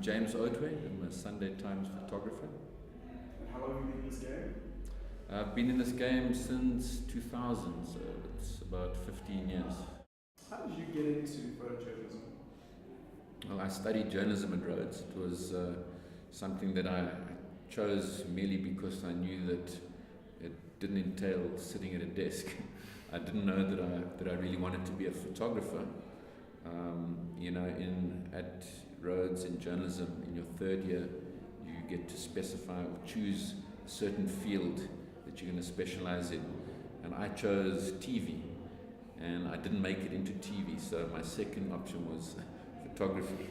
James Oatway. I'm a Sunday Times photographer. And how long have you been in this game? I've been in this game since 2000, so it's about 15 years. How did you get into photojournalism? Well, I studied journalism at Rhodes. It was something that I chose merely because I knew that it didn't entail sitting at a desk. I didn't know that I really wanted to be a photographer. At Rhodes in journalism, in your third year, you get to specify or choose a certain field that you're going to specialize in. And I chose TV, and I didn't make it into TV, so my second option was photography.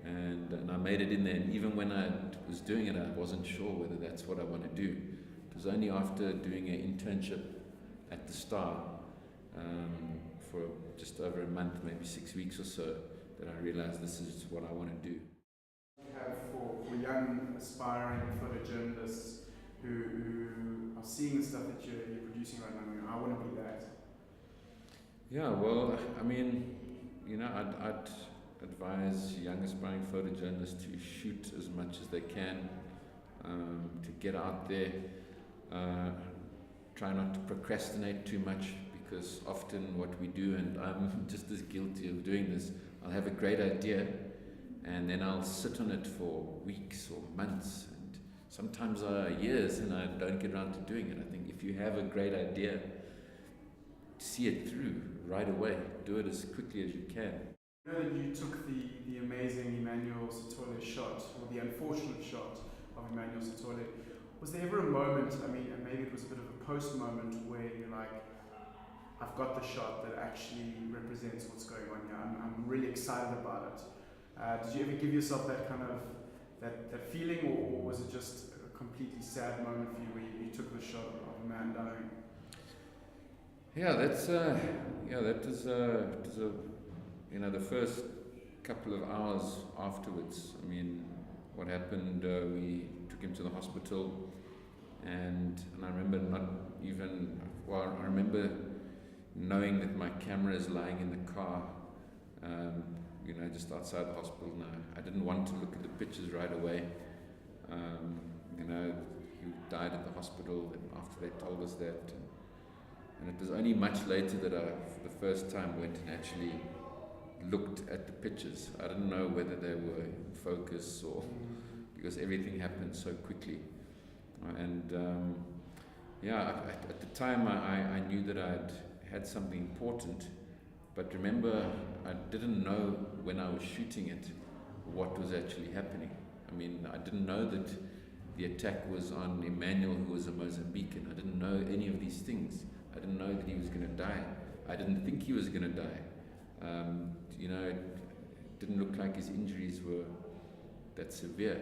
And I made it in there, and even when I was doing it, I wasn't sure whether that's what I want to do. It was only after doing an internship at the Star for just over a month, maybe 6 weeks or so, that I realized this is what I want to do. You have for young aspiring photojournalists who are seeing the stuff that you're producing right now, I want to be that. Yeah, well, I mean, I'd advise young aspiring photojournalists to shoot as much as they can, to get out there, try not to procrastinate too much, because often what we do, and I'm just as guilty of doing this, I'll have a great idea and then I'll sit on it for weeks or months and sometimes years, and I don't get around to doing it. I think if you have a great idea, see it through right away, do it as quickly as you can. I know that you took the amazing Emmanuel Sithole shot, or the unfortunate shot of Emmanuel Sithole. Was there ever a moment, and maybe it was a bit of a post moment, where you're like, I've got the shot that actually represents what's going on here. I'm really excited about it. Did you ever give yourself that kind of that feeling, or was it just a completely sad moment for you where you took the shot of a man dying? Yeah, that is the first couple of hours afterwards. What happened? We took him to the hospital, and I remember I remember knowing that my camera is lying in the car, just outside the hospital. Now, I didn't want to look at the pictures right away. He died at the hospital, and after they told us that, and it was only much later that I, for the first time, went and actually looked at the pictures. I didn't know whether they were in focus or because everything happened so quickly. And at the time I knew that I'd had something important, but remember, I didn't know when I was shooting it what was actually happening. I didn't know that the attack was on Emmanuel, who was a Mozambican. I didn't know any of these things. I didn't know that he was going to die. I didn't think he was going to die. It didn't look like his injuries were that severe.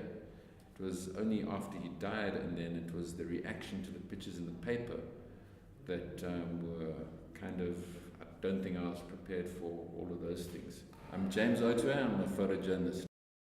It was only after he died, and then it was the reaction to the pictures in the paper that were kind of, I don't think I was prepared for all of those things. I'm James Oatway, I'm a photojournalist.